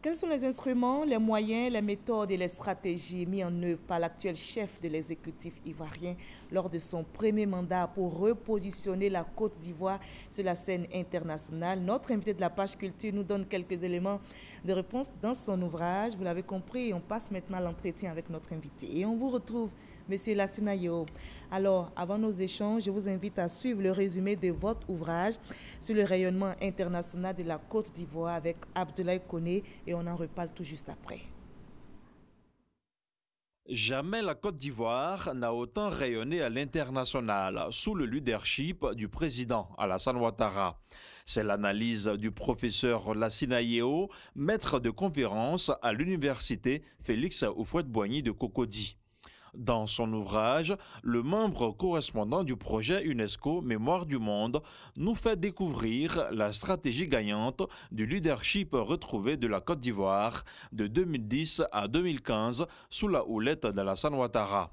Quels sont les instruments, les moyens, les méthodes et les stratégies mis en œuvre par l'actuel chef de l'exécutif ivoirien lors de son premier mandat pour repositionner la Côte d'Ivoire sur la scène internationale? Notre invité de la page culture nous donne quelques éléments de réponse dans son ouvrage. Vous l'avez compris, on passe maintenant à l'entretien avec notre invité. Et on vous retrouve, Monsieur Lassina Yeo. Alors, avant nos échanges, je vous invite à suivre le résumé de votre ouvrage sur le rayonnement international de la Côte d'Ivoire avec Abdoulaye Koné et on en reparle tout juste après. Jamais la Côte d'Ivoire n'a autant rayonné à l'international sous le leadership du président Alassane Ouattara. C'est l'analyse du professeur Lassina Yeo, maître de conférence à l'université Félix Houphouët-Boigny de Cocody. Dans son ouvrage, le membre correspondant du projet UNESCO Mémoire du Monde nous fait découvrir la stratégie gagnante du leadership retrouvé de la Côte d'Ivoire de 2010 à 2015 sous la houlette d'Alassane Ouattara.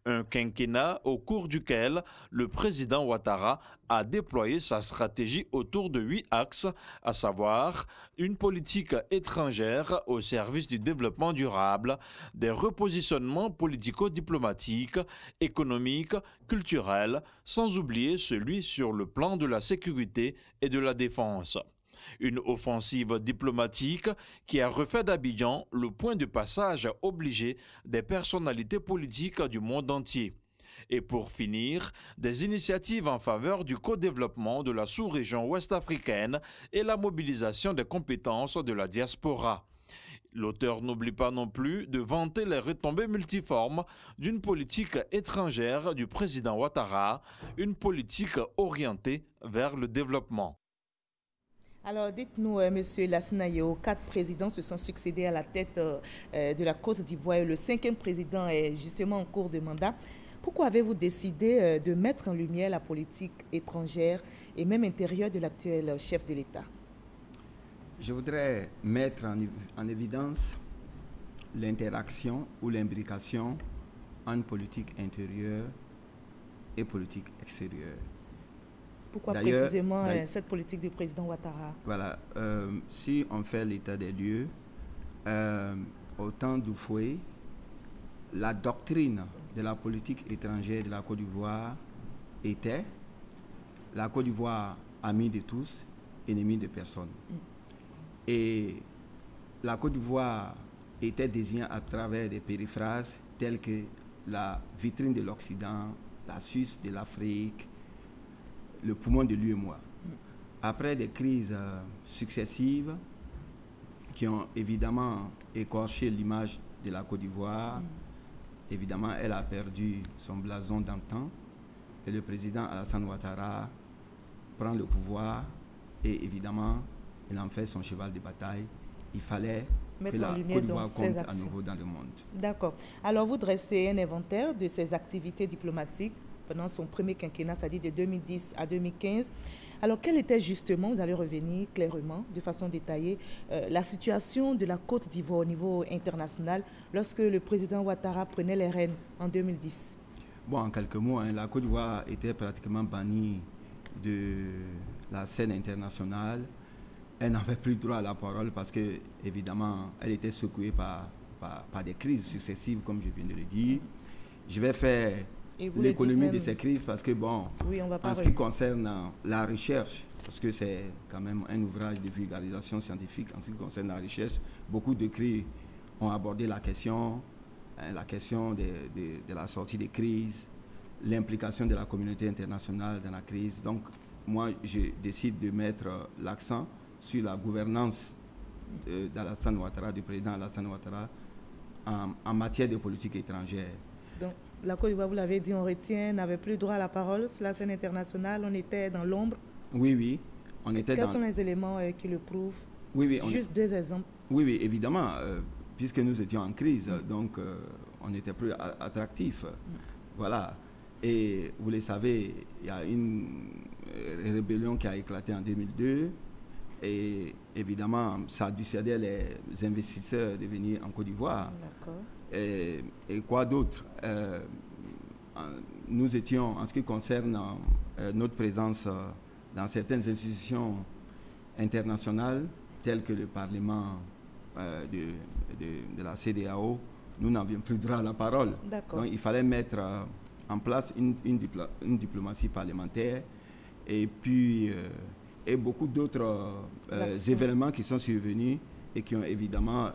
Un quinquennat au cours duquel le président Ouattara a déployé sa stratégie autour de 8 axes, à savoir une politique étrangère au service du développement durable, des repositionnements politico-diplomatiques, économiques, culturels, sans oublier celui sur le plan de la sécurité et de la défense. Une offensive diplomatique qui a refait d'Abidjan le point de passage obligé des personnalités politiques du monde entier. Et pour finir, des initiatives en faveur du co-développement de la sous-région ouest-africaine et la mobilisation des compétences de la diaspora. L'auteur n'oublie pas non plus de vanter les retombées multiformes d'une politique étrangère du président Ouattara, une politique orientée vers le développement. Alors, dites-nous, Monsieur Lassina Yeo, 4 présidents se sont succédés à la tête de la Côte d'Ivoire et le 5e président est justement en cours de mandat. Pourquoi avez-vous décidé de mettre en lumière la politique étrangère et même intérieure de l'actuel chef de l'État? Je voudrais mettre en évidence l'interaction ou l'imbrication entre politique intérieure et politique extérieure. Pourquoi précisément cette politique du président Ouattara? Voilà, si on fait l'état des lieux, au temps d'Houphouët, la doctrine de la politique étrangère de la Côte d'Ivoire était la Côte d'Ivoire, amie de tous, ennemie de personne. Et la Côte d'Ivoire était désignée à travers des périphrases telles que la vitrine de l'Occident, la Suisse de l'Afrique, le poumon de l'UEMOA. Après des crises successives qui ont évidemment écorché l'image de la Côte d'Ivoire, évidemment, elle a perdu son blason d'antan et le président Alassane Ouattara prend le pouvoir et évidemment, il en fait son cheval de bataille. Il fallait que la Côte d'Ivoire compte à nouveau dans le monde. D'accord. Alors, vous dressez un inventaire de ses activités diplomatiques pendant son premier quinquennat, c'est-à-dire de 2010 à 2015. Alors, quelle était justement, vous allez revenir clairement, de façon détaillée, la situation de la Côte d'Ivoire au niveau international lorsque le président Ouattara prenait les rênes en 2010? Bon, en quelques mots, la Côte d'Ivoire était pratiquement bannie de la scène internationale. Elle n'avait plus droit à la parole parce que, évidemment, elle était secouée par des crises successives, comme je viens de le dire. Je vais faire l'économie de ces crises parce que, bon, oui, en ce qui concerne la recherche, parce que c'est quand même un ouvrage de vulgarisation scientifique, en ce qui concerne la recherche, beaucoup d'écrits ont abordé la question de la sortie des crises, l'implication de la communauté internationale dans la crise. Donc, moi, je décide de mettre l'accent sur la gouvernance d'Alassane Ouattara, du président Alassane Ouattara, en matière de politique étrangère. Donc, la Côte d'Ivoire, vous l'avez dit, on retient, n'avait plus droit à la parole sur la scène internationale, on était dans l'ombre. Oui, oui. On était Quels sont les éléments qui le prouvent? Oui, oui. Juste 2 exemples. Oui, oui, évidemment, puisque nous étions en crise, donc on n'était plus attractif. Voilà. Et vous le savez, il y a une rébellion qui a éclaté en 2002. Et évidemment, ça a dissuadé les investisseurs de venir en Côte d'Ivoire. D'accord. Et quoi d'autre? Nous étions, en ce qui concerne notre présence dans certaines institutions internationales, telles que le Parlement de la CEDEAO, nous n'avions plus droit à la parole. Donc il fallait mettre en place une diplomatie parlementaire et puis et beaucoup d'autres événements qui sont survenus et qui ont évidemment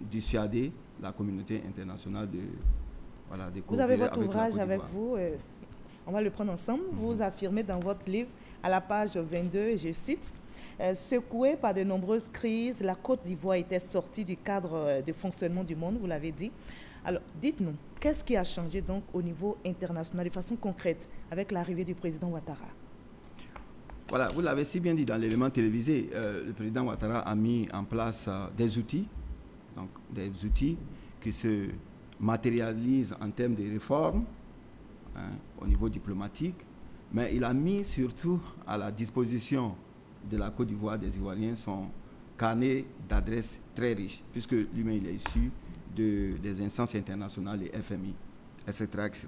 dissuadé la communauté internationale de coopérer. Vous avez votre ouvrage avec vous, on va le prendre ensemble. Vous affirmez dans votre livre, à la page 22, je cite, secouée par de nombreuses crises, la Côte d'Ivoire était sortie du cadre de fonctionnement du monde, vous l'avez dit. Alors, dites-nous, qu'est-ce qui a changé donc au niveau international de façon concrète avec l'arrivée du président Ouattara? Voilà, vous l'avez si bien dit dans l'élément télévisé, le président Ouattara a mis en place des outils qui se matérialisent en termes de réformes au niveau diplomatique, mais il a mis surtout à la disposition de la Côte d'Ivoire, des Ivoiriens, son carnet d'adresses très riche, puisque lui-même il est issu des instances internationales, les FMI, etc., etc.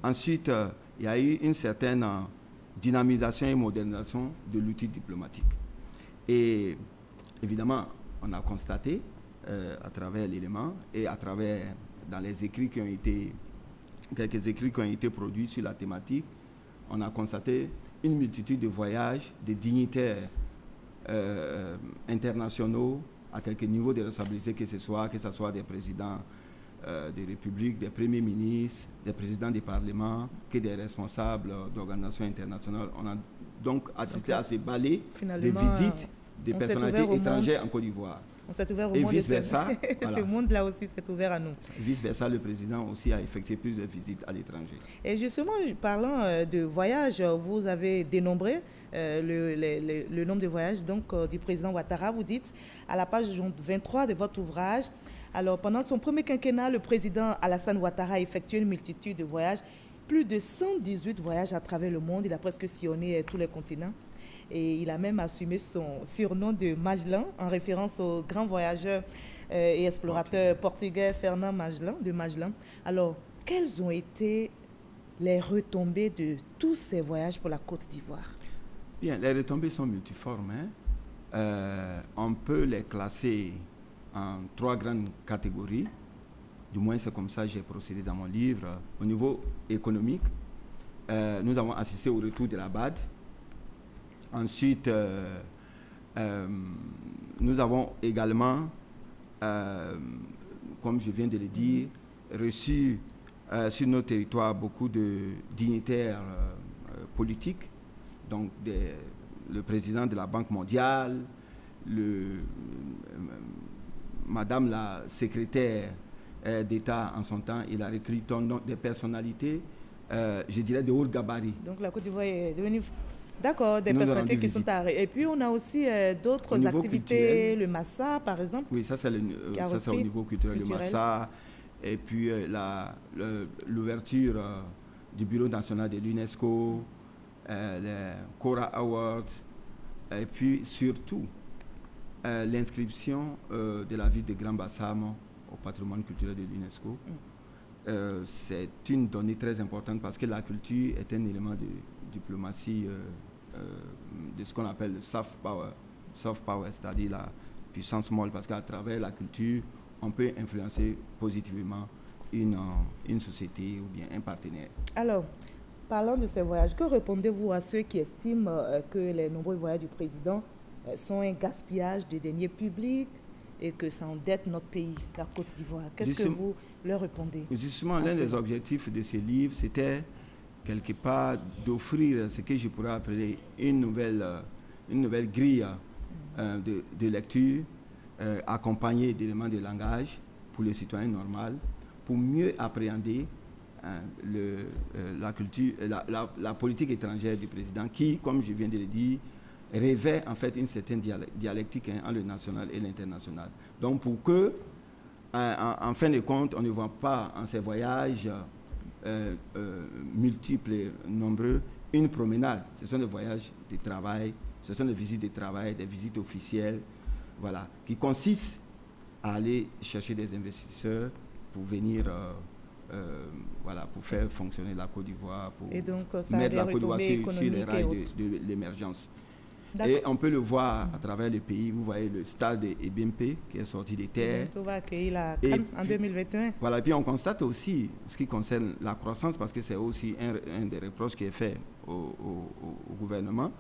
Ensuite, il y a eu une certaine dynamisation et modernisation de l'outil diplomatique. Et évidemment, on a constaté à travers l'élément et à travers dans les écrits qui ont été, quelques écrits qui ont été produits sur la thématique, on a constaté une multitude de voyages de dignitaires internationaux à quelque niveau de responsabilité que ce soit des présidents des républiques, des premiers ministres, des présidents des parlements, que des responsables d'organisations internationales. On a donc assisté à ce balai de visites des personnalités étrangères en Côte d'Ivoire. On s'est ouvert au et monde. Et vice-versa. Ce monde-là aussi s'est ouvert à nous. Vice-versa, le président aussi a effectué plusieurs visites à l'étranger. Et justement, parlant de voyages, vous avez dénombré le nombre de voyages donc, du président Ouattara. Vous dites à la page 23 de votre ouvrage, alors pendant son premier quinquennat, le président Alassane Ouattara a effectué une multitude de voyages, plus de 118 voyages à travers le monde. Il a presque sillonné tous les continents. Et il a même assumé son surnom de Magellan, en référence au grand voyageur et explorateur portugais Fernand Magellan, de Magellan. Alors, quelles ont été les retombées de tous ces voyages pour la Côte d'Ivoire? Bien, les retombées sont multiformes. On peut les classer en 3 grandes catégories. Du moins, c'est comme ça que j'ai procédé dans mon livre. Au niveau économique, nous avons assisté au retour de la BAD. Ensuite, nous avons également, comme je viens de le dire, reçu sur nos territoires beaucoup de dignitaires politiques, donc le président de la Banque mondiale, Madame la secrétaire d'État en son temps, il a recruté donc des personnalités, je dirais, de haut gabarit. Donc la Côte d'Ivoire est devenue... D'accord, des personnalités qui sont arrêtées. Et puis, on a aussi d'autres activités, culturel. Le Massa, par exemple. Oui, ça, c'est au niveau culturel, le Massa. Et puis, l'ouverture du Bureau national de l'UNESCO, les Cora Awards, et puis, surtout, l'inscription de la ville de Grand Bassam au patrimoine culturel de l'UNESCO. C'est une donnée très importante parce que la culture est un élément de diplomatie de ce qu'on appelle le soft power, c'est-à-dire la puissance molle, parce qu'à travers la culture, on peut influencer positivement une société ou bien un partenaire. Alors, parlant de ces voyages, que répondez-vous à ceux qui estiment que les nombreux voyages du président sont un gaspillage de deniers publics et que ça endette notre pays, la Côte d'Ivoire? Qu'est-ce que vous leur répondez? Justement, l'un des objectifs de ce livre, c'était quelque part d'offrir ce que je pourrais appeler une nouvelle grille de lecture accompagnée d'éléments de langage pour les citoyens normaux, pour mieux appréhender la culture, la politique étrangère du président qui, comme je viens de le dire, revêt en fait une certaine dialectique entre le national et l'international. Donc pour que, en fin de compte, on ne voit pas en ces voyages multiples et nombreux une promenade. Ce sont des voyages de travail, ce sont des visites de travail, des visites officielles, voilà, qui consistent à aller chercher des investisseurs pour venir, voilà, pour faire fonctionner la Côte d'Ivoire, pour et donc, mettre la Côte d'Ivoire sur les rails de l'émergence. Et on peut le voir à travers le pays. Vous voyez le stade EBMP qui est sorti des terres. On va accueillir la CAN en 2021. Voilà, et puis on constate aussi, ce qui concerne la croissance, parce que c'est aussi un des reproches qui est fait au gouvernement,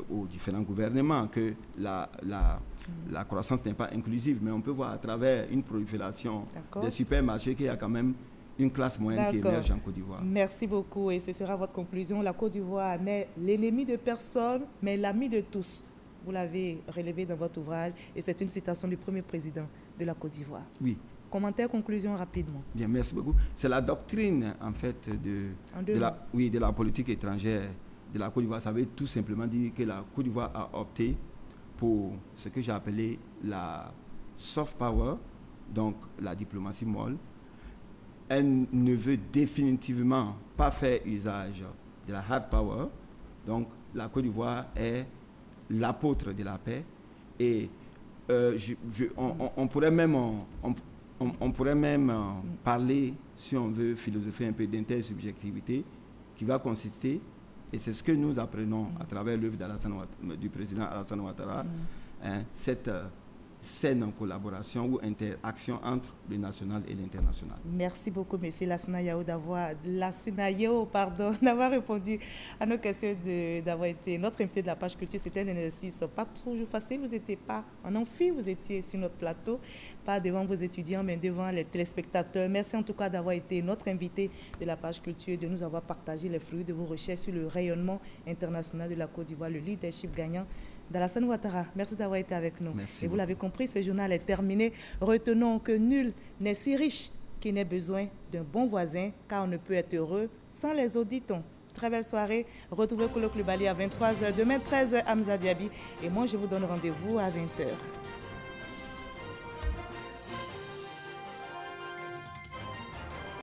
aux différents gouvernements, que la croissance n'est pas inclusive. Mais on peut voir à travers une prolifération des supermarchés qu'il y a quand même une classe moyenne qui émerge en Côte d'Ivoire. Merci beaucoup et ce sera votre conclusion. La Côte d'Ivoire n'est l'ennemi de personne, mais l'ami de tous. Vous l'avez relevé dans votre ouvrage et c'est une citation du premier président de la Côte d'Ivoire. Oui. Commentaire, conclusion rapidement. Bien, merci beaucoup. C'est la doctrine, en fait, de la politique étrangère de la Côte d'Ivoire. Ça veut tout simplement dire que la Côte d'Ivoire a opté pour ce que j'ai appelé la soft power, donc la diplomatie molle. Elle ne veut définitivement pas faire usage de la hard power. Donc, la Côte d'Ivoire est l'apôtre de la paix. Et on pourrait même, parler, si on veut philosopher un peu, d'intersubjectivité qui va consister, et c'est ce que nous apprenons à travers l'œuvre du président Alassane Ouattara, cette saine collaboration ou interaction entre le national et l'international. Merci beaucoup, M. Lassina Yao, d'avoir répondu à nos questions, d'avoir été notre invité de la page culture. C'était un exercice pas toujours facile. Vous n'étiez pas en amphi, vous étiez sur notre plateau, pas devant vos étudiants, mais devant les téléspectateurs. Merci en tout cas d'avoir été notre invité de la page culture, de nous avoir partagé les fruits de vos recherches sur le rayonnement international de la Côte d'Ivoire, le leadership gagnant d'Alassane Ouattara. Merci d'avoir été avec nous. Merci. Et vous l'avez compris, ce journal est terminé. Retenons que nul n'est si riche qu'il n'ait besoin d'un bon voisin, car on ne peut être heureux sans les auditons. Très belle soirée. Retrouvez Kolo Klubali à 23h. Demain, 13h, Hamza Diaby. Et moi, je vous donne rendez-vous à 20h.